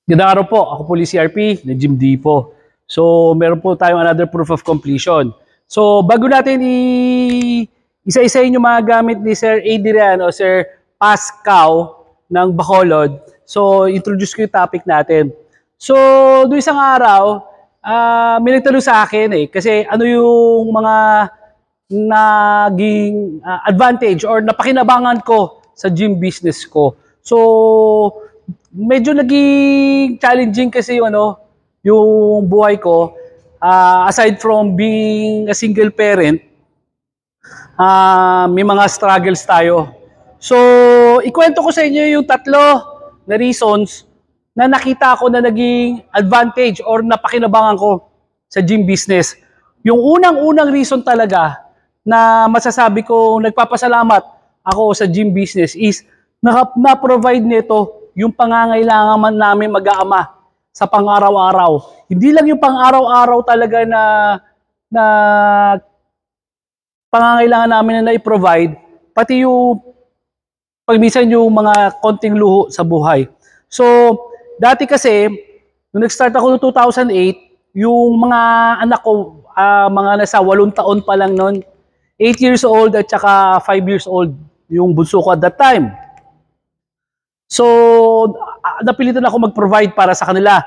Gandang araw po, ako po si CRP, na Jim D po. So, meron po tayong another proof of completion. So, bago natin isa-isahin yung mga gamit ni Sir Adrian o Sir Pascal ng Bacolod, so, introduce ko yung topic natin. So, doon isang araw, may nagtanong sa akin kasi ano yung mga naging advantage or napakinabangan ko sa gym business ko. So, medyo naging challenging kasi yung buhay ko. Aside from being a single parent, may mga struggles tayo. So, ikwento ko sa inyo yung tatlo na reasons na nakita ko na naging advantage or napakinabangan ko sa gym business. Yung unang-unang reason talaga na masasabi ko nagpapasalamat ako sa gym business is na-provide nito yung pangangailangan man namin mag-aama sa pang-araw-araw. Hindi lang yung pang-araw-araw talaga na pangangailangan namin na i-provide, pati yung pagminsan yung mga konting luho sa buhay. So, dati kasi, nung nag-start ako noong 2008, yung mga anak ko, mga nasa 8 taon pa lang noon, 8 years old at saka 5 years old, yung bunso ko at that time. So, napilitan ako mag-provide para sa kanila.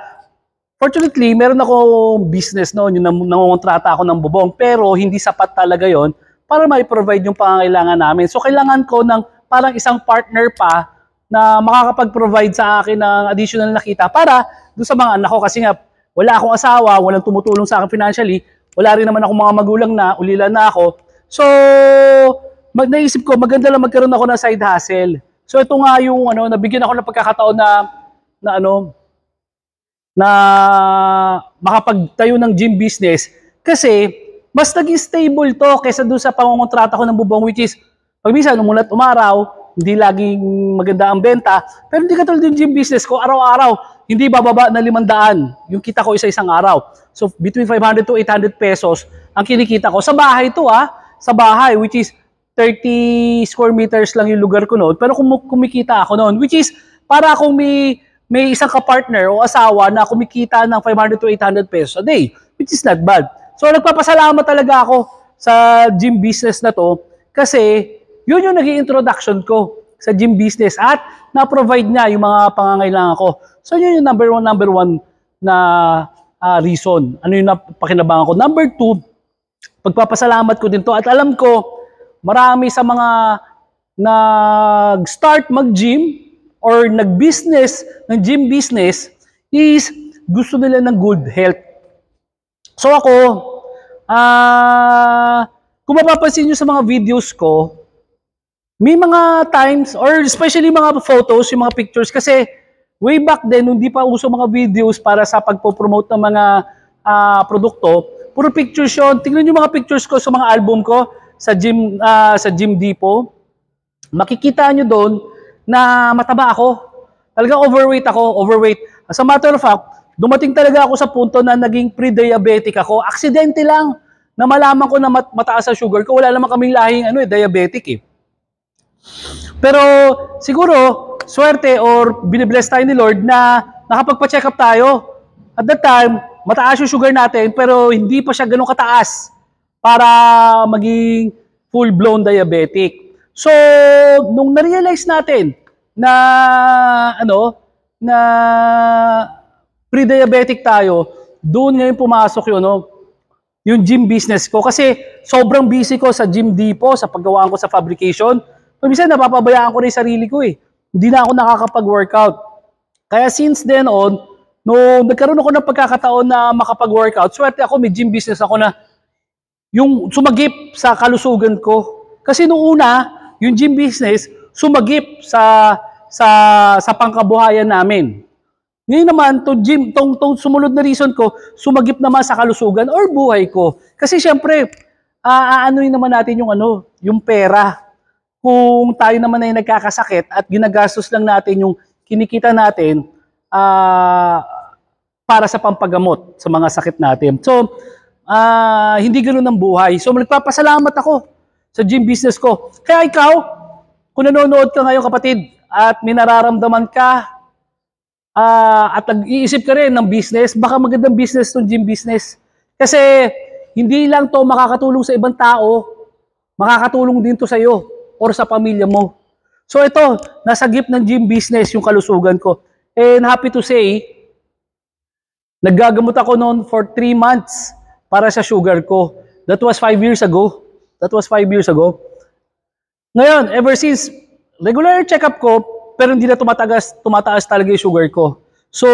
Fortunately, meron akong business noon, yung nangongontrata ako ng bubong, pero hindi sapat talaga yon para ma-provide yung pangangailangan namin. So, kailangan ko ng parang isang partner pa na makakapag-provide sa akin ng additional na kita para doon sa mga anak ko. Kasi nga, wala akong asawa, walang tumutulong sa akin financially, wala rin naman akong mga magulang na, ulila na ako. So, naisip ko, maganda lang magkaroon ako ng side hustle. So ito nga yung nabigyan ako ng pagkakataon na makapagtayo ng gym business kasi mas naging stable to kaysa doon sa pangongontrata ko ng bubong, which is pag minsan umulat umaraw, hindi laging maganda ang benta, pero hindi katulad yung gym business ko, araw-araw hindi bababa na 500 yung kita ko isa-isang araw. So between 500 to 800 pesos ang kinikita ko sa bahay to, sa bahay, which is 30 square meters lang yung lugar ko noon, pero kumikita ako noon, which is para akong may isang kapartner o asawa na kumikita ng 500 to 800 pesos a day, which is not bad. So nagpapasalamat talaga ako sa gym business na to kasi yun yung naging introduction ko sa gym business at na-provide niya yung mga pangangailangan ko. So yun yung number one na reason. Ano yung napakinabangan ko? Number 2, pagpapasalamat ko din to at alam ko marami sa mga nag-start mag-gym or nag-business ng gym business is gusto nila ng good health. So ako, kung mapapansin nyo sa mga videos ko, may mga times, or especially mga photos, yung mga pictures, kasi way back then, hindi pa uso mga videos para sa pagpo-promote ng mga produkto, puro pictures yun. Tingnan nyo mga pictures ko sa mga album ko, sa Gym Depot, makikita nyo doon na mataba ako. Talagang overweight. As a matter of fact, dumating talaga ako sa punto na naging pre-diabetic ako. Aksidente lang na malaman ko na mataas ang sugar ko. Wala naman kaming lahing diabetic . Pero siguro, swerte or binibless tayo ni Lord na nakapagpa-check up tayo. At that time, mataas yung sugar natin pero hindi pa siya ganun kataas para maging full-blown diabetic. So, nung na-realize natin na pre-diabetic tayo, doon ngayon pumasok yung gym business ko. Kasi sobrang busy ko sa Gym Depot, sa paggawaan ko sa fabrication. Minsan napapabayaan ko rin sarili ko . Hindi na ako nakakapag-workout. Kaya since then on, nung nagkaroon ako ng pagkakataon na makapag-workout, swerte ako, may gym business ako na yung sumagip sa kalusugan ko. Kasi nung una, yung gym business, sumagip sa pangkabuhayan namin. Ngayon naman, tong sumunod na reason ko, sumagip naman sa kalusugan or buhay ko. Kasi syempre, aanoin naman natin yung pera. Kung tayo naman ay nagkakasakit at ginagastos lang natin yung kinikita natin para sa pampagamot sa mga sakit natin. So, hindi ganoon ang buhay. So, nagpapasalamat ako sa gym business ko. Kaya ikaw, kung nanonood ka ngayon kapatid, at may nararamdaman ka at nag-iisip ka rin ng business, baka magandang business tong gym business. Kasi hindi lang to makakatulong sa ibang tao, makakatulong din to sa iyo or sa pamilya mo. So ito, nasa gift ng gym business yung kalusugan ko. And happy to say, naggagamot ako noon for 3 months para sa sugar ko. That was 5 years ago. That was 5 years ago. Ngayon, ever since, regular check-up ko, pero hindi na tumataas talaga yung sugar ko. So,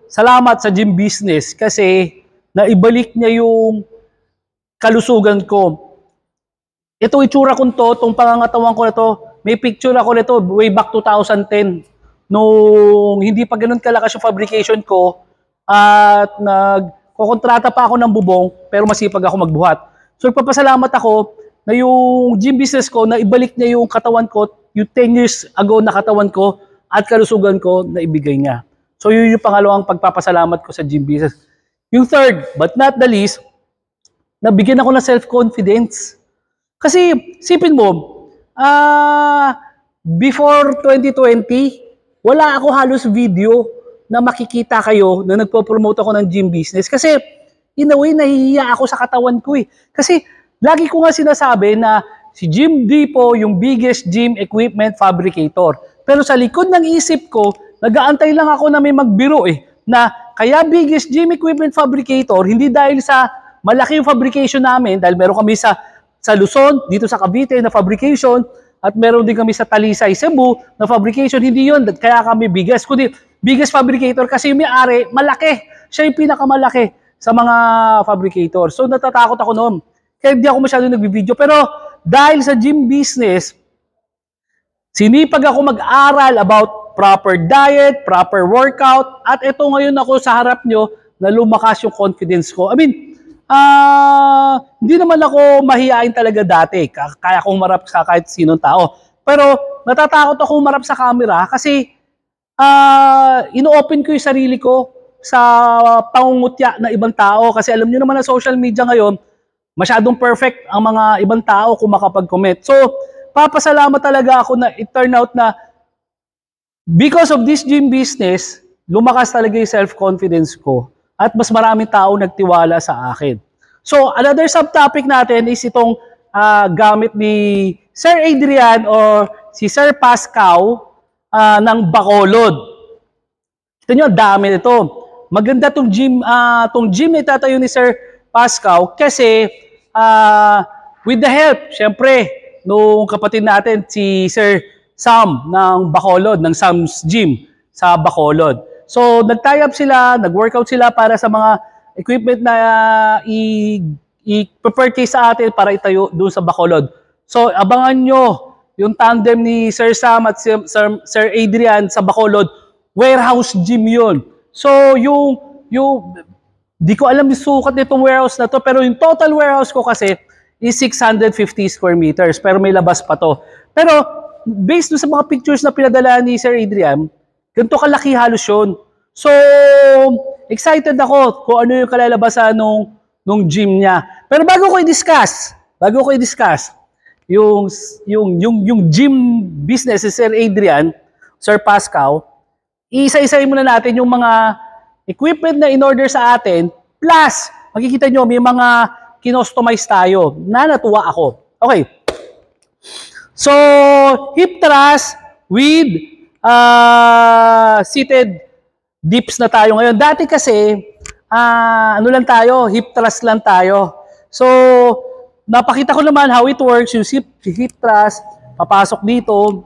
salamat sa gym business kasi naibalik niya yung kalusugan ko. Ito itsura ko to, itong pangangatawan ko na to, may picture ako nito way back 2010. Nung hindi pa ganun kalakas yung fabrication ko at nagkokontrata pa ako ng bubong pero masipag ako magbuhat. So, nagpapasalamat ako na yung gym business ko, na ibalik niya yung katawan ko, yung 10 years ago na katawan ko at kalusugan ko na ibigay niya. So yun yung pangalawang pagpapasalamat ko sa gym business. Yung third, but not the least, nabigyan ako ng self-confidence. Kasi sipin mo, before 2020, wala ako halos video na makikita kayo na nagpo-promote ako ng gym business. Kasi in a way, nahihiya ako sa katawan ko eh. Kasi lagi ko nga sinasabi na si Gym Depot yung biggest gym equipment fabricator. Pero sa likod ng isip ko, nag-aantay lang ako na may magbiro eh. Na kaya biggest gym equipment fabricator, hindi dahil sa malaki yung fabrication namin, dahil meron kami sa Luzon, dito sa Cavite na fabrication, at meron din kami sa Talisay, Cebu na fabrication. Hindi yun, kaya kami biggest. Kundi biggest fabricator kasi yung may-ari, malaki. Siya yung pinakamalaki sa mga fabricator. So natatakot ako noon. Kaya hindi ako masyado nag-video. Pero dahil sa gym business, sinipag ako mag-aral about proper diet, proper workout, at ito ngayon ako sa harap nyo na lumakas yung confidence ko. I mean, hindi naman ako mahihain talaga dati. Kaya akong marap sa kahit sinong tao. Pero natatakot ako marap sa camera kasi ino-open ko yung sarili ko sa pangungutya na ibang tao. Kasi alam nyo naman na social media ngayon, masyadong perfect ang mga ibang tao kung makapag-comment. So, papasalamat talaga ako na it turn out na because of this gym business, lumakas talaga yung self-confidence ko at mas maraming tao nagtiwala sa akin. So, another subtopic natin is itong gamit ni Sir Adrian or si Sir Pascal ng Bacolod. Kita nyo, dami nito. Maganda tong gym na itatayo ni Sir Pascal kasi with the help, syempre, nung kapatid natin, si Sir Sam ng Bacolod, ng Sam's Gym sa Bacolod. So, nag-tie up sila, nag-workout sila para sa mga equipment na i-purchase sa atin para itayo doon sa Bacolod. So, abangan nyo yung tandem ni Sir Sam at Sir Adrian sa Bacolod. Warehouse gym yun. So, di ko alam yung sukat nitong warehouse na to, pero yung total warehouse ko kasi is 650 square meters, pero may labas pa to. Pero, based sa mga pictures na pinadala ni Sir Adrian, ganito kalaki halos yun. So, excited ako kung ano yung kalalabasan nung gym niya. Pero bago ko i-discuss yung gym business ni Sir Adrian, Sir Pascal, isa-isahin muna natin yung mga equipment na in-order sa atin, plus, makikita nyo, may mga kinostomize tayo na natuwa ako. Okay. So, hip thrust with seated dips na tayo ngayon. Dati kasi, ano lang tayo, hip thrust lang tayo. So, napakita ko naman how it works, yung hip thrust, papasok dito,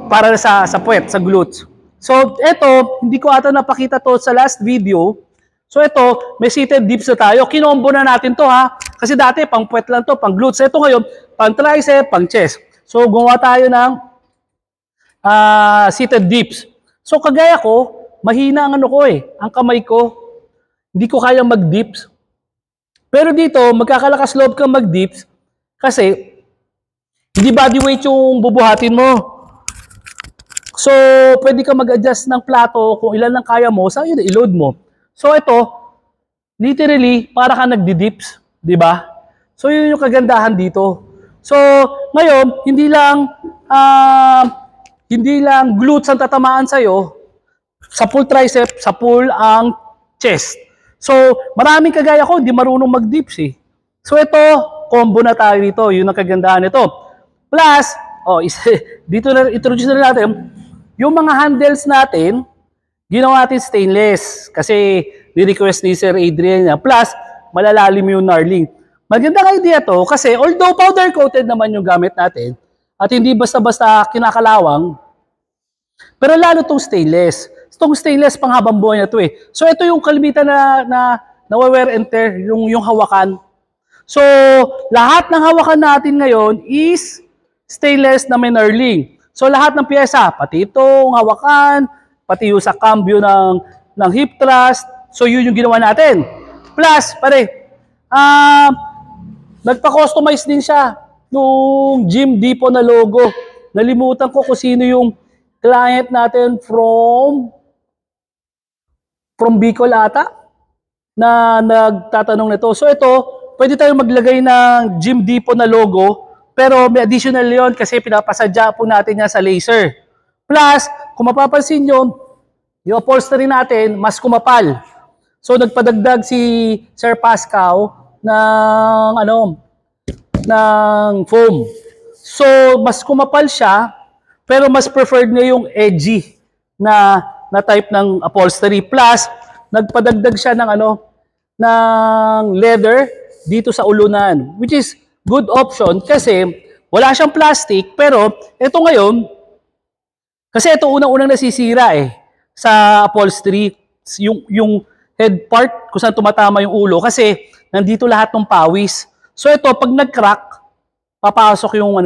para sa puwet, sa glutes. So, eto, hindi ko ata napakita to sa last video. So, ito, may seated dips na tayo. Kinombo na natin to ha. Kasi dati, pang puwet lang to, pang glutes. Ito ngayon, pang tricep, pang chest. So, gumawa tayo ng seated dips. So, kagaya ko, mahina ang ang kamay ko. Hindi ko kaya mag-dips. Pero dito, magkakalakas loob kang mag-dips kasi hindi body weight yung bubuhatin mo. So, pwede ka mag-adjust ng plato kung ilan lang kaya mo, sa yun, i-load mo. So, ito, literally, para ka nagdi-dips, di ba? So, yun yung kagandahan dito. So, ngayon, hindi lang glutes ang tatamaan sa'yo, Sa pull tricep, sa pull ang chest. So, maraming kagaya ko, hindi marunong mag-dips eh. So, ito, combo na tayo dito. Yun ang kagandahan nito. Plus, dito na, introduce na natin, yung mga handles natin, ginawa natin stainless. Kasi, ni-request ni Sir Adrian niya. Plus, malalalim yung knurling. Magandang idea to kasi although powder coated naman yung gamit natin at hindi basta-basta kinakalawang, pero lalo itong stainless. Itong stainless panghabang buhay na to eh. So ito yung kalimitan na wear and tear, yung hawakan. So lahat ng hawakan natin ngayon is stainless na may knurling. So lahat ng pyesa, pati itong hawakan, pati yung sa cambio ng hip thrust, so yun yung ginawa natin. Plus, nagpa-customize din siya nung Gym Depot na logo. Nalimutan ko kung sino yung client natin from Bicol ata na nagtatanong nito. So ito, pwede tayong maglagay ng Gym Depot na logo pero may additional yon kasi pinapasadya po natin yan sa laser. Plus, kung mapapansin nyo, yung upholstery natin mas kumapal. So nagpadagdag si Sir Pascal ng foam. So, mas kumapal siya, pero mas preferred niya yung edgy na type ng upholstery. Plus, nagpadagdag siya ng leather dito sa ulunan, which is good option kasi wala siyang plastic, pero ito ngayon, kasi ito unang-unang nasisira sa upholstery, yung head part kung saan tumatama yung ulo kasi nandito lahat ng pawis. So ito, pag nag-crack, papasok yung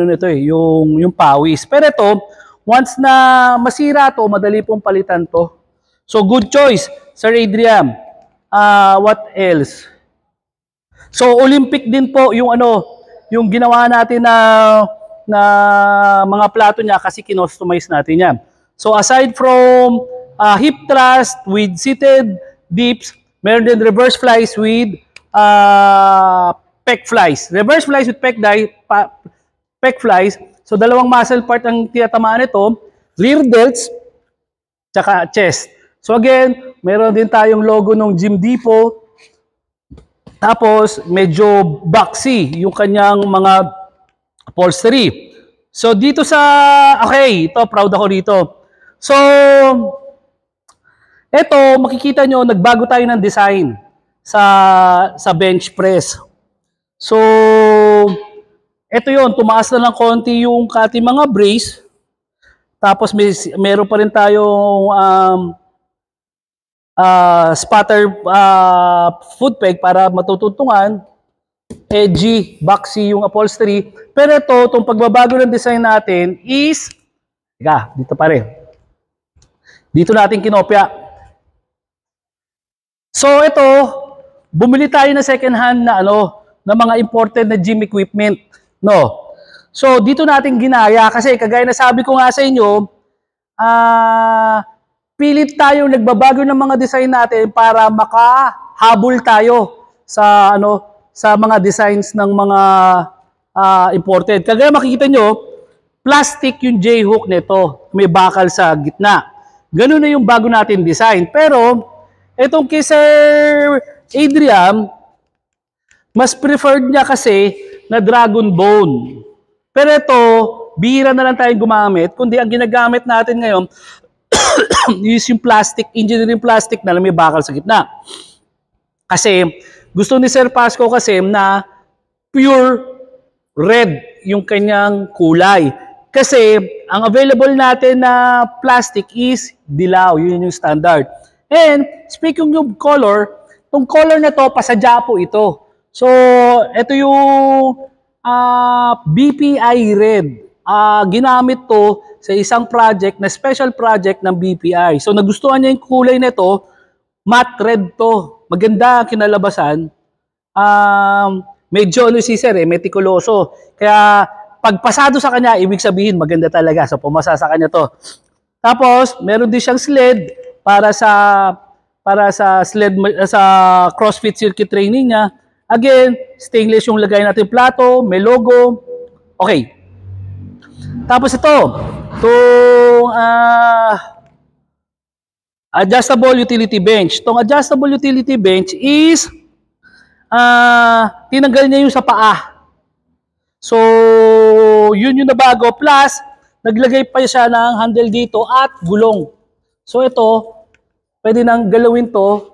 yung pawis. Pero ito, once na masira to, madali pong palitan to. So good choice, Sir Adrian. What else? So Olympic din po yung yung ginawa natin na mga plato niya kasi kinostomize natin yan. So aside from hip thrust with seated dips, meron din reverse flies with pec flies. Reverse flies with pec flies. So dalawang muscle part ang tinatamaan nito, rear delts, tsaka chest. So again, meron din tayong logo ng Gym Depot. Tapos medyo boxy yung kanyang mga upholstery. So dito ito proud ako dito. So ito makikita nyo nagbago tayo ng design sa bench press. So, ito yon, tumaas na lang konti yung ating mga brace. Tapos meron pa rin tayong spatter foot peg para matutuntungan. Edgy, boxy yung upholstery. Pero ito, itong pagbabago ng design natin is, dito pa rin. Dito natin kinopya. So, ito, bumili tayo ng second hand na mga imported na gym equipment, no? So, dito natin ginaya kasi kagaya na sabi ko nga sa inyo, pilit tayong nagbabago ng mga design natin para makahabol tayo sa mga designs ng mga imported. Kagaya makikita nyo, plastic yung J-hook nito, may bakal sa gitna. Ganun na yung bago natin design. Pero, itong kay Sir Adrian, mas preferred niya kasi na dragon bone. Pero ito, bihira na lang tayong gumamit, kundi ang ginagamit natin ngayon is yung plastic, engineering plastic na may bakal sa gitna. Kasi gusto ni Sir Pasco kasi na pure red yung kanyang kulay. Kasi ang available natin na plastic is dilaw, yun yung standard. And speaking of color, itong color na to, pasadya po ito. So, ito yung BPI red. Ginamit to sa isang project na special project ng BPI. So, nagustuhan niya yung kulay nito, matte red to. Maganda kinalabasan. Medyo si Sir, metikuloso. Kaya, pag pasado sa kanya, ibig sabihin maganda talaga. So, pumasa sa kanya to. Tapos, meron din siyang sled para sa CrossFit circuit training niya. Again, stainless yung lagay natin plato, may logo. Okay. Tapos ito, Adjustable utility bench. Itong adjustable utility bench is tinanggal niya yung sa paa. So, yun yung nabago. Plus, naglagay pa siya ng handle dito at gulong. So, ito, pwede nang galawin to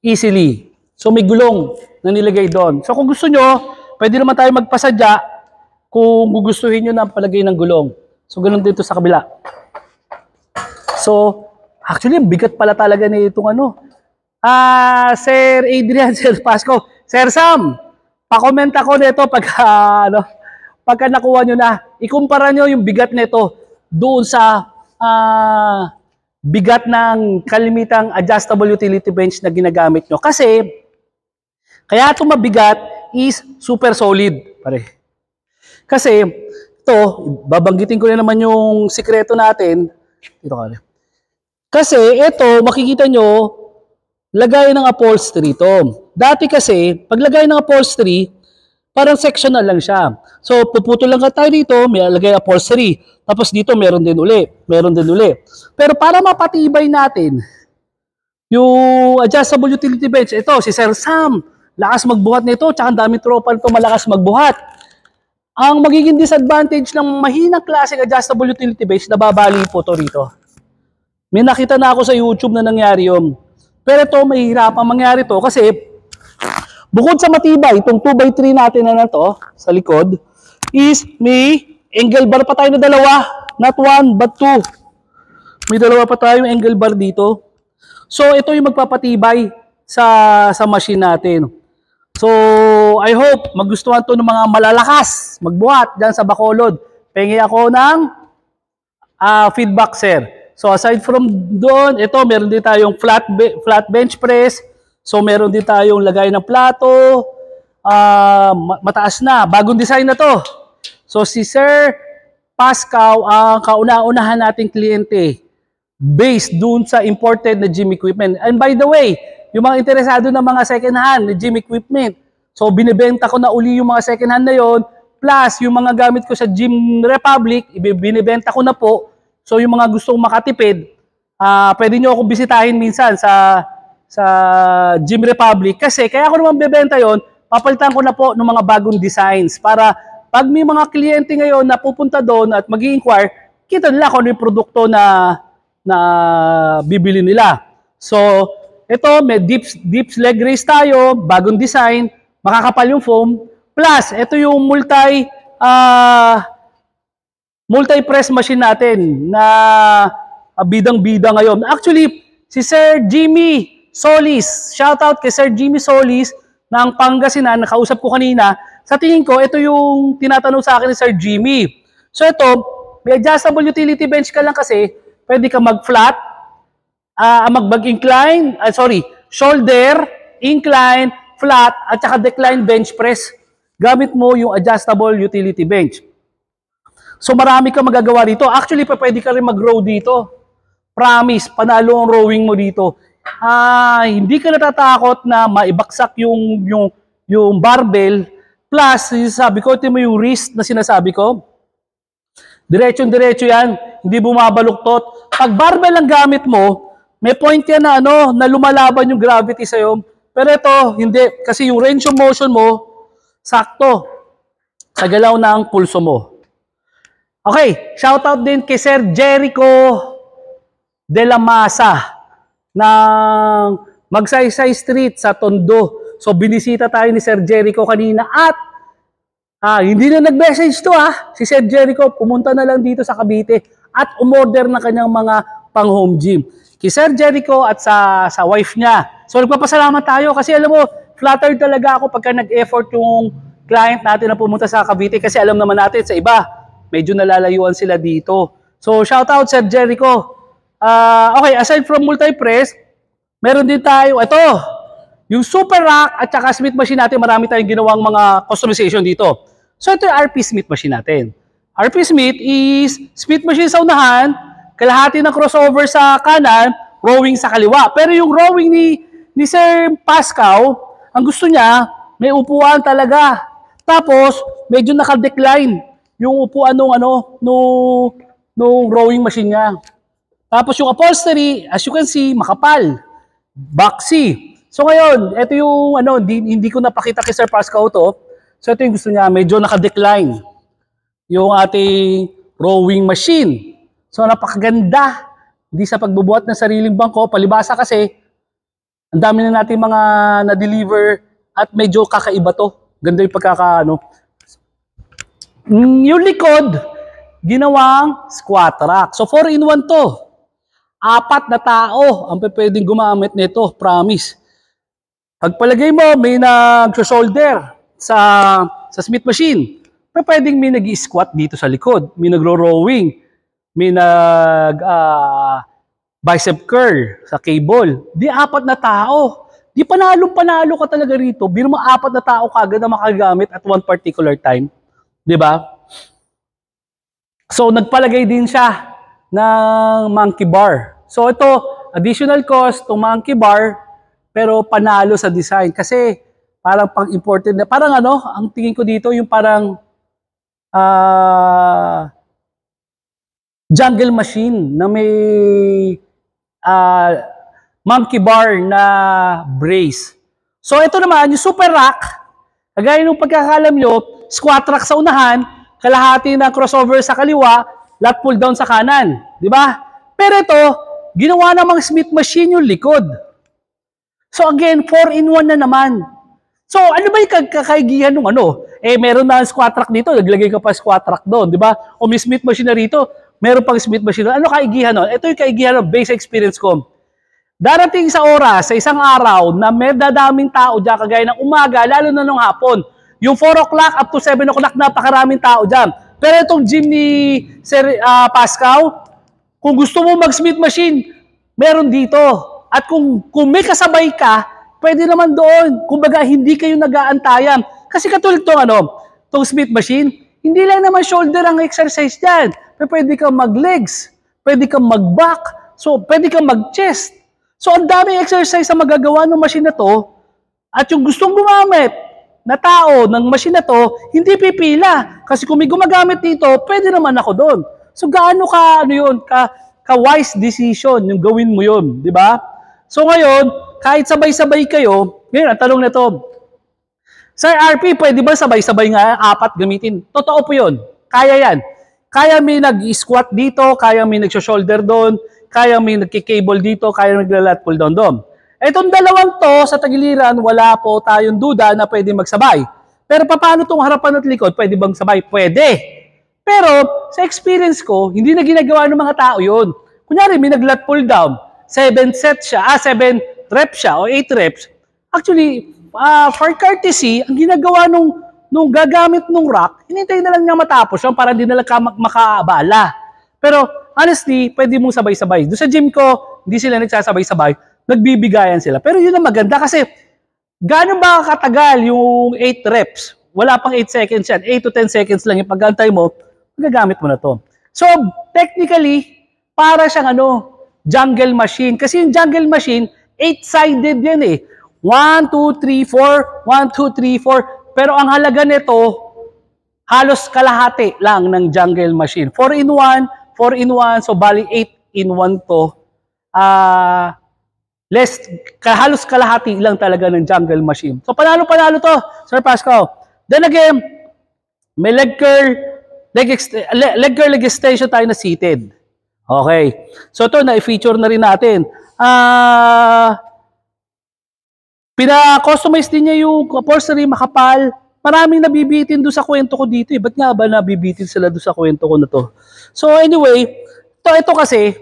easily. So, may gulong na nilagay doon. So, kung gusto nyo, pwede naman tayo magpasadya kung gugustuhin nyo na palagay ng gulong. So, ganun dito sa kabila. So, actually, bigat pala talaga na itong ano. Sir Adrian, Sir Pasco, Sir Sam, pa-comment ako nito pagka nakuha nyo na. Ikumpara nyo yung bigat nito doon sa bigat ng kalimitang adjustable utility bench na ginagamit nyo. Kasi, kaya ito mabigat is super solid. Pare. Kasi, ito, babanggitin ko na naman yung sikreto natin. Dito ka. Kasi, ito, makikita nyo, lagay ng upholstery ito. Dati kasi, paglagay ng upholstery, parang sectional lang siya. So, puputol lang ka tayo dito, may lagay upholstery. Tapos dito, meron din uli. Meron din uli. Pero para mapatibay natin, yung adjustable utility bench, ito, si Sir Sam, lakas magbuhat nito, tsaka ang daming tropa nito malakas magbuhat. Ang magiging disadvantage ng mahinang klaseng adjustable utility bench, nababali po to rito. May nakita na ako sa YouTube na nangyari yun. Pero ito, mahihirapang mangyari to kasi bukod sa matibay, itong 2x3 natin na to sa likod, is may angle bar pa tayo na dalawa. Not one, but two. May dalawa pa tayong angle bar dito. So, ito yung magpapatibay sa machine natin. So, I hope magustuhan to ng mga malalakas magbuhat dyan sa Bacolod. Pengi ako ng feedback, sir. So, aside from doon, ito, meron din tayong flat bench press. So, meron din tayong lagay ng plato. Mataas na. Bagong design na to. So, si Sir Pascal, ang kauna-unahan nating kliyente based dun sa imported na gym equipment. And by the way, yung mga interesado na mga second hand na gym equipment, so, binibenta ko na uli yung mga second hand na yon, plus yung mga gamit ko sa Gym Republic, binibenta ko na po. So, yung mga gustong makatipid, pwede nyo akong bisitahin minsan sa Gym Republic. Kasi, kaya ako naman bebenta yon, papalitan ko na po ng mga bagong designs para pag may mga kliyente ngayon na pupunta doon at mag-i-inquire, kita nila kung ano yung produkto na bibili nila. So, ito, may dips leg raise tayo, bagong design, makakapal yung foam. Plus, ito yung multi-press machine natin na bidang-bida ngayon. Actually, si Sir Jimmy Solis, shoutout kay Sir Jimmy Solis ng Pangasinan, nakausap ko kanina. Sa tingin ko, ito yung tinatanong sa akin ni Sir Jimmy. So ito, may adjustable utility bench ka lang kasi, pwede ka mag-flat, mag-incline, shoulder, incline, flat, at saka decline bench press. Gamit mo yung adjustable utility bench. So marami ka magagawa dito. Actually, pwede ka rin mag-row dito. Promise, panalo ang rowing mo dito. Hindi ka natatakot na maibaksak yung barbell. Plus, sabi ko, ito mo yung wrist na sinasabi ko. Diretso-diretso yan. Hindi bumabaluktot. Pag barbell ang gamit mo, may point yan na lumalaban yung gravity sa'yo. Pero ito, hindi. Kasi yung range of motion mo, sakto. Sa galaw ng pulso mo. Okay, shoutout din kay Sir Jericho de la Masa ng Magsaysay Street sa Tondo. So, binisita tayo ni Sir Jericho kanina at hindi na nag-message to si Sir Jericho, pumunta na lang dito sa Cavite at umorder na kanyang mga pang-home gym. Kay Sir Jericho at sa wife niya. So, nagpapasalamat tayo kasi alam mo, flattered talaga ako pagka nag-effort yung client natin na pumunta sa Cavite kasi alam naman natin sa iba, medyo nalalayuan sila dito. So, shout out Sir Jericho. Okay, aside from multi-press, meron din tayo, ito, yung super rack at saka Smith machine natin, marami tayong ginawang mga customization dito. So, ito yung RP Smith machine natin. RP Smith is Smith machine sa unahan, kalahati ng crossover sa kanan, rowing sa kaliwa. Pero yung rowing ni Sir Pascal, ang gusto niya, may upuan talaga. Tapos, medyo naka-decline yung upuan nung rowing machine niya. Tapos yung upholstery, as you can see, makapal. Boxy. So ngayon, ito yung hindi ko napakita kay Sir Pascal to. So ito yung gusto niya, medyo naka-decline. Yung ating rowing machine. So napakaganda. Hindi sa pagbubuhat ng sariling bangko, palibasa kasi ang dami na natin mga na-deliver at medyo kakaiba to. Ganda yung yung likod, ginawang squat rack. So 4-in-1 to. 4 na tao ang pwedeng gumamit nito, promise. Pagpalagay mo, may nag-shoulder sa Smith machine. Pwedeng may nag-squat dito sa likod, may nagro-rowing, may bicep curl sa cable. Di 4 na tao. Di panalo ka talaga rito. Biro mo 4 na tao kagad na makagamit at one particular time. Di ba? So, nagpalagay din siya ng monkey bar. So, ito, additional cost to monkey bar, pero panalo sa design. Kasi, parang pang-imported na, parang ang tingin ko dito, yung parang jungle machine na may monkey bar na brace. So, ito naman, yung super rack, kagaya nung pagkakalam nyo, squat rack sa unahan, kalahati na crossover sa kaliwa, lat pull down sa kanan. Di ba? Pero ito, ginawa namang Smith machine yung likod. So again, 4-in-1 na naman. So ano ba yung kakaigihan ng meron na squat rack dito, naglagay ka pa squat rack doon, di ba? O may Smith machine na rito, meron pang Smith machine doon. Ano kaigihan nun? Ito yung kaigihan ng base experience ko. Darating sa oras, sa isang araw, na may dadaming tao dyan, kagaya ng umaga, lalo na nung hapon. Yung 4 o'clock up to 7 o'clock, napakaraming tao dyan. Pero itong gym ni Sir Pascal, kung gusto mo mag-Smith machine, meron dito. At kung may kasabay ka, pwede naman doon. Kumbaga, hindi kayo nag-aantayan. Kasi katulad itong Smith machine, hindi lang naman shoulder ang exercise dyan. Pwede kang mag-legs, pwede kang mag-back, so pwede kang mag-chest. So ang daming exercise na magagawa ng machine na to, at yung gustong gumamit na tao ng machine na to, hindi pipila. Kasi kung may gumagamit dito, pwede naman ako doon. So gaano ka-wise decision yung gawin mo yun, di ba? So ngayon, kahit sabay-sabay kayo, ngayon ang tanong na to, Sir RP, pwede ba sabay-sabay nga 4 gamitin? Totoo po yun. Kaya yan. Kaya may nag-squat dito, kaya may nag-shoulder doon, kaya may nagki-cable dito, kaya nagla-lat pull down doon. Itong dalawang to, sa tagiliran, wala po tayong duda na pwede magsabay. Pero paano itong harapan at likod? Pwede bang sabay? Pwede. Pero, sa experience ko, hindi na ginagawa ng mga tao yun. Kunyari, may nag-lat pull down, 7 reps siya, o 8 reps. Actually, for courtesy, ang ginagawa nung gagamit nung rack, hinintay na lang niya matapos yun para hindi na lang makaabala. Pero, honestly, pwede mong sabay-sabay. Doon sa gym ko, hindi sila nagsasabay-sabay, nagbibigayan sila. Pero yun ang maganda kasi, gaano ba katagal yung 8 reps? Wala pang 8 seconds yan. 8 to 10 seconds lang yung pag-antay mo, magagamit mo na to. So, technically, para siyang jungle machine. Kasi yung jungle machine, 8-sided yan eh. 1, 2, 3, 4, 1, 2, 3, 4. Pero ang halaga nito, halos kalahati lang ng jungle machine. 4-in-1, 4-in-1, so bali 8-in-1 to. Halos kalahati lang talaga ng jungle machine. So panalo-panalo to, Sir Pascal. Then again, may leg curl, leg extension tayo na seated. Okay. So ito, na-feature na rin natin. Pina-customize din niya yung upholstery, makapal. Maraming nabibitin doon sa kwento ko dito. Ba't nga ba nabibitin sila doon sa kwento ko na to? So anyway, ito kasi,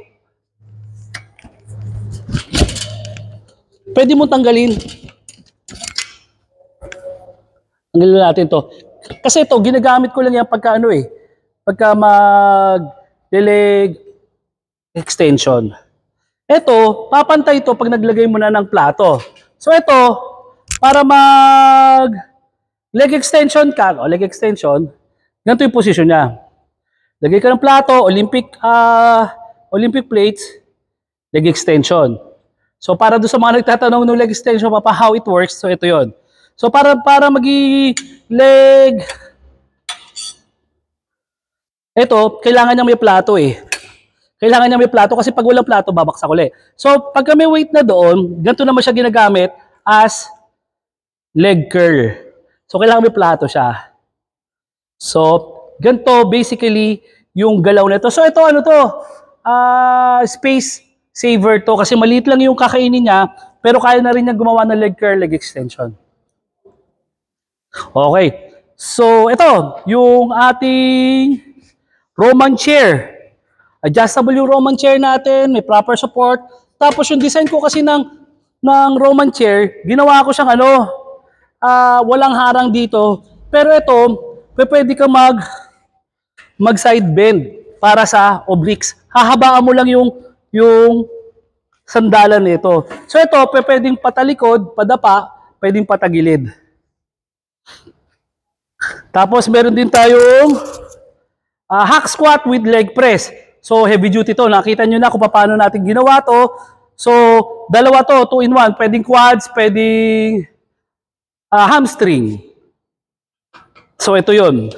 pwede mo tanggalin. Tanggalin natin to. Kasi ito, ginagamit ko lang yan pagka pagka mag-leg extension. Ito, papantay ito pag naglagay mo na ng plato. So ito, para mag leg extension ka, leg extension, ganito yung position niya. Lagay ka ng plato, Olympic plates, leg extension. So para doon sa mga nagtatanong ng leg extension, how it works, so ito yon. So para leg, ito, kailangan niya may plato eh. Kailangan niya may plato kasi pag walang plato, babaksak ulit. So, pagka may weight na doon, ganito naman siya ginagamit as leg curl. So, kailangan may plato siya. So, ganito basically yung galaw nito. So, ito ano to? Space saver to kasi maliit lang yung kakainin niya pero kaya na rin niya gumawa ng leg curl, leg extension. Okay. So, ito yung ating Roman chair. Adjustable yung Roman chair natin, may proper support. Tapos yung design ko kasi ng Roman chair, ginawa ko siyang walang harang dito. Pero ito, pwede ka mag side bend para sa obliques. Hahabaan mo lang yung sandalan nito. So ito, pwedeng patalikod, padapa, pwedeng patagilid. Tapos meron din tayong hack squat with leg press. So heavy duty to. Nakita nyo na kung paano natin ginawa to. So dalawa to, 2 in 1. Pwedeng quads, pwedeng hamstring. So ito yun.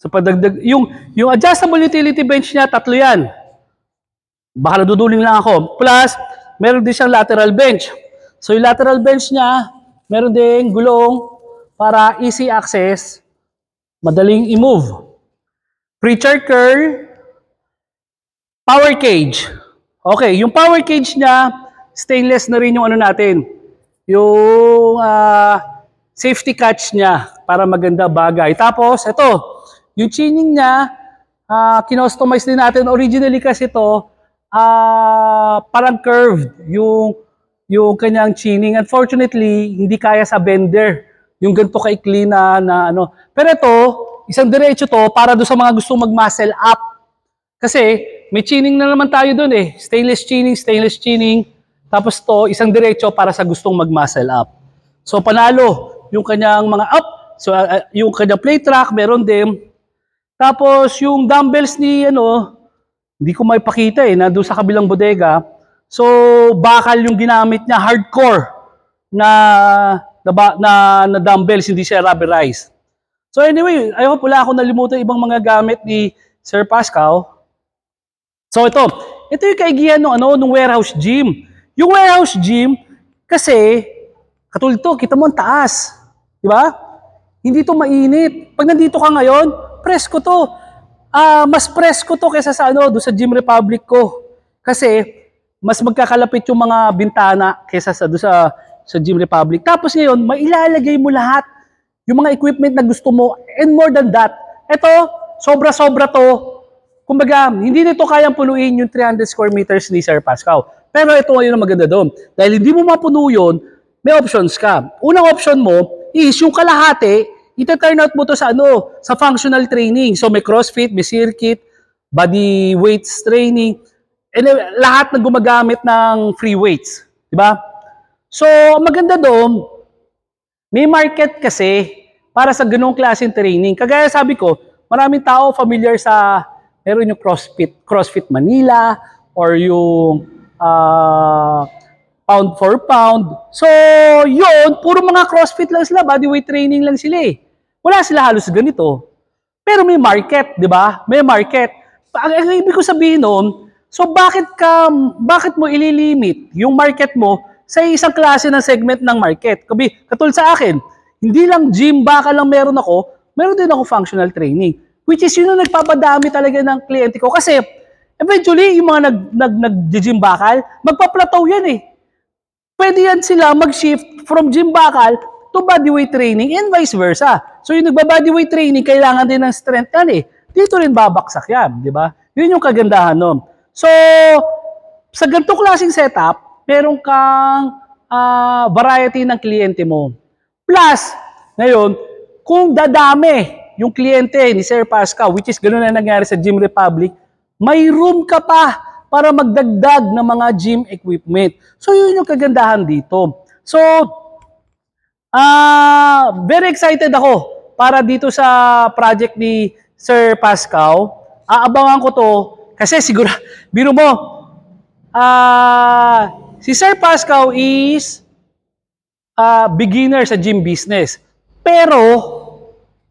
So padagdag, yung adjustable utility bench niya, 3 yan. Baka naduduling lang ako. Plus, meron din siyang lateral bench. So yung lateral bench niya, meron din gulong para easy access, madaling i-move. Preacher curl, power cage. Okay, yung power cage niya, stainless na rin yung ano natin. Yung safety catch niya para maganda bagay. Tapos, ito, yung chinning niya, kinostomize din natin. Originally kasi ito, parang curved yung kanyang chinning. Unfortunately, hindi kaya sa bender. Yung ganito kaikli na ano. Pero ito, isang diretso to para do sa mga gustong mag-muscle up. Kasi may chinning na naman tayo dun eh. Stainless chinning. Tapos to, isang diretso para sa gustong mag-muscle up. So panalo yung kanyang mga up. So yung kanyang plate rack, meron din. Tapos yung dumbbells ni hindi ko maipakita eh, nandun sa kabilang bodega. So bakal yung ginamit niya, hardcore na dumbbells, hindi siya rubberized. So anyway, I hope wala akong nalimutan ibang mga gamit ni Sir Pascal. So ito yung kaigihan ng warehouse gym. Yung warehouse gym, kasi, katulad to, kita mo ang taas. Di ba? Hindi to mainit. Pag nandito ka ngayon, presko to. Mas presko to kaysa sa doon sa Gym Republic ko. Kasi, mas magkakalapit yung mga bintana kaysa doon sa Gym Republic. Tapos ngayon, mailalagay mo lahat yung mga equipment na gusto mo, and more than that, ito, sobra-sobra to. Kumbaga, hindi nito kayang punuin yung 300 square meters ni Sir Pascal. Pero ito ngayon ang maganda doon. Dahil hindi mo mapuno yun, may options ka. Unang option mo is yung kalahati, ita-turn out mo to sa sa functional training. So may CrossFit, may circuit, body weights training, and lahat na gumagamit ng free weights. Diba? So, maganda doon, may market kasi para sa ganung klaseng training. Kagaya sabi ko, maraming tao familiar meron yung CrossFit Manila, or yung pound for pound. So, yun, puro mga CrossFit lang sila, bodyweight training lang sila eh. Wala sila halos ganito. Pero may market, di ba? May market. Ang ibig ko sabihin noon, so bakit mo ililimit yung market mo sa isang klase ng segment ng market? Katulad sa akin, hindi lang gym, baka lang meron din ako functional training. Which is yun ang nagpapadami talaga ng kliyente ko. Kasi eventually, yung mga nag-gym bakal, magpa-plateau yan eh. Pwede yan sila mag-shift from gym bakal to bodyweight training and vice versa. So yung nagba-bodyweight training, kailangan din ng strength yan eh. Dito rin babaksak yan, di ba? Yun yung kagandahan nun. So, sa ganitong klaseng setup, meron kang variety ng kliyente mo. Plus, ngayon, kung dadami yung kliyente ni Sir Pascal, which is ganoon na nangyari sa Gym Republic, may room ka pa para magdagdag ng mga gym equipment. So, yun yung kagandahan dito. So, very excited ako para dito sa project ni Sir Pascal. Aabangan ko to kasi siguro, biro mo, si Sir Pascal is beginner sa gym business. Pero,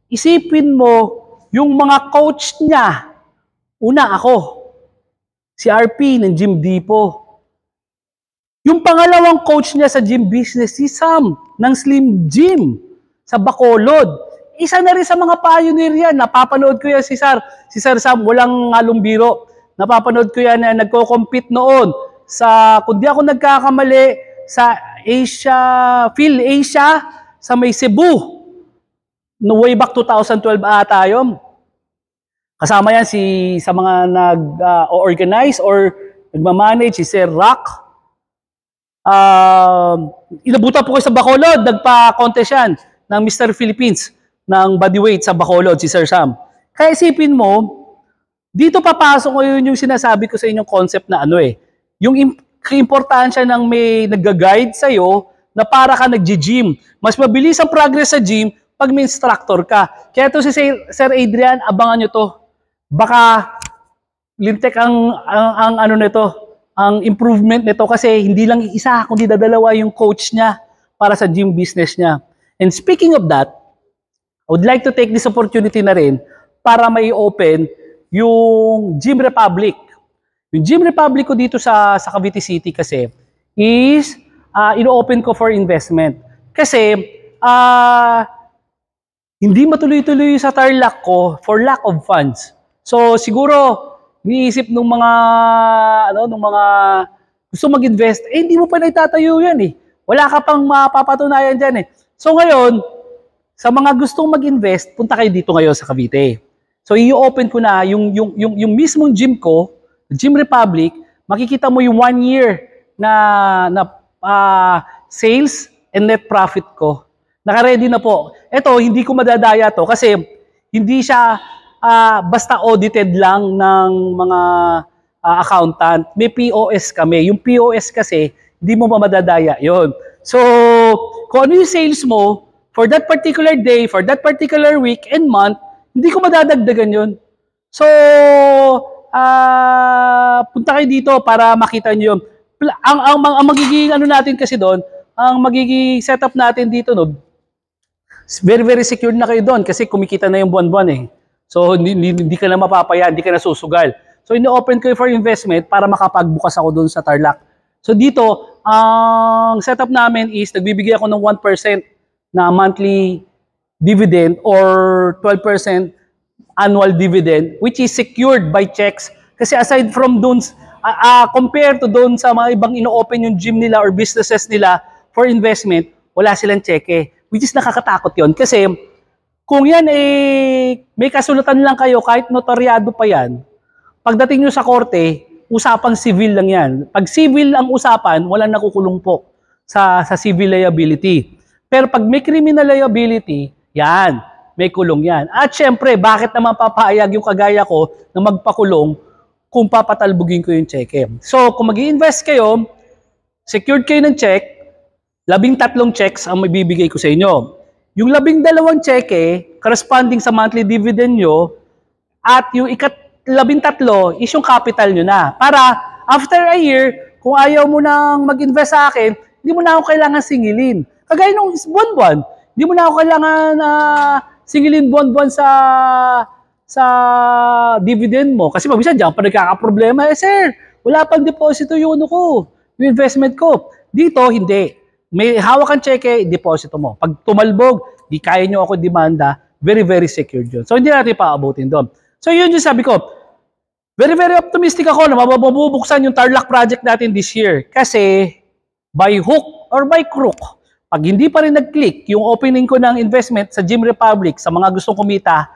isipin mo, yung mga coach niya, una ako. Si RP ng Gym Depot. Yung pangalawang coach niya sa gym business, si Sam ng Slim Gym sa Bacolod. Isa na rin sa mga pioneer yan. Napapanood ko yan si Sir Sam, walang halong biro. Napapanood ko yan na nagko-compete noon sa, kung di ako nagkakamali, sa Asia, PhilAsia, sa may Cebu. No, way back 2012 ata yun. Kasama yan sa mga nag-organize or nagmamanage, si Sir Rock. Inabutan po ko sa Bacolod, nagpa-contest yan ng Mr. Philippines ng bodyweight sa Bacolod, si Sir Sam. Kaya isipin mo, dito papasok ko yung sinasabi ko sa inyong concept na yung importansya ng may nag-guide sa'yo na para ka nag-gym. Mas mabilis ang progress sa gym pag may instructor ka. Kaya to si Sir Adrian, abangan nyo to. Baka lintek ang ano nito, ang improvement nito kasi hindi lang isa, kundi dadalawa yung coach niya para sa gym business niya. And speaking of that, I would like to take this opportunity na rin para may open yung Gym Republic. Yung Gym Republic ko dito sa Cavite City kasi is ino-open ko for investment. Kasi hindi matuloy-tuloy sa Tarlac ko for lack of funds. So siguro iniisip nung mga gusto mag-invest, hindi mo pa naitatayo yan eh. Wala ka pang mapapatunayan dyan eh. So ngayon, sa mga gustong mag-invest, punta kayo dito ngayon sa Cavite. So i-open ko na yung mismong gym ko, Gym Republic, makikita mo yung 1 year na sales and net profit ko. Naka-ready na po. Ito, hindi ko madadaya to kasi hindi siya basta audited lang ng mga accountant. May POS kami. Yung POS kasi, hindi mo pa madadaya yun. So, kung ano yung sales mo, for that particular day, for that particular week and month, hindi ko madadagdagan yun. So, punta kayo dito para makita nyo yun. Ang magiging ano natin kasi doon, ang magiging setup natin dito, no, very, very secure na kayo doon kasi kumikita na yung buwan-buwan eh. So, hindi ka na mapapaya, hindi ka na susugal. So, ini-open ko for investment para makapagbukas ako doon sa Tarlac. So, dito, ang setup namin is nagbibigay ako ng 1% na monthly dividend or 12% annual dividend which is secured by checks. Kasi aside from doon, compared to doon sa mga ibang ino-open yung gym nila or businesses nila for investment, wala silang cheque. Which is nakakatakot yon kasi kung yan may kasulatan lang kayo, kahit notaryado pa yan, pagdating nyo sa korte, usapang civil lang yan. Pag civil ang usapan, walang nakukulong po sa civil liability. Pero pag may criminal liability, yan, may kulong yan. At syempre, bakit naman papayag yung kagaya ko na magpakulong kung papatalbugin ko yung cheque? So, kung mag-i-invest kayo, secured kayo ng check, 13 checks ang mabibigay ko sa inyo. Yung 12 cheque, corresponding sa monthly dividend nyo, at yung 13 is yung capital nyo na. Para after a year, kung ayaw mo nang mag-invest sa akin, hindi mo na ako kailangan singilin. Kagaya nung buwan-buwan, hindi mo na ako kailangan singilin buwan-buwan sa dividend mo. Kasi mabisa dyan pa nagkakaproblema, sir, wala pang deposito yung ano ko, yung investment ko. Dito, hindi. May hawak kang cheque, deposito mo. Pag tumalbog, di kaya nyo ako demanda, very, very secure yun. So, hindi natin paabutin doon. So, yun yung sabi ko. Very, very optimistic ako na mabubuksan yung Tarlac project natin this year. Kasi, by hook or by crook, pag hindi pa rin nag-click yung opening ko ng investment sa Gym Republic, sa mga gustong kumita,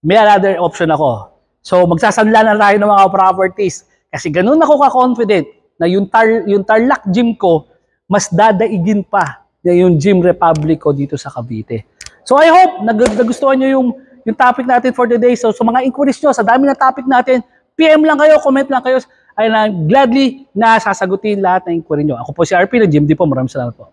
may another option ako. So, magsasanla na tayo ng mga properties. Kasi ganun ako ka-confident na yung Tarlac gym ko, mas dadaigin pa na yung Gym Republic ko dito sa Cavite. So I hope nagustuhan nyo yung topic natin for the day. So sa mga inquiries nyo, sa dami na topic natin, PM lang kayo, comment lang kayo. Ay gladly na sasagutin lahat ng inquiry nyo. Ako po si RP ng Gym Depot. Maraming salamat po.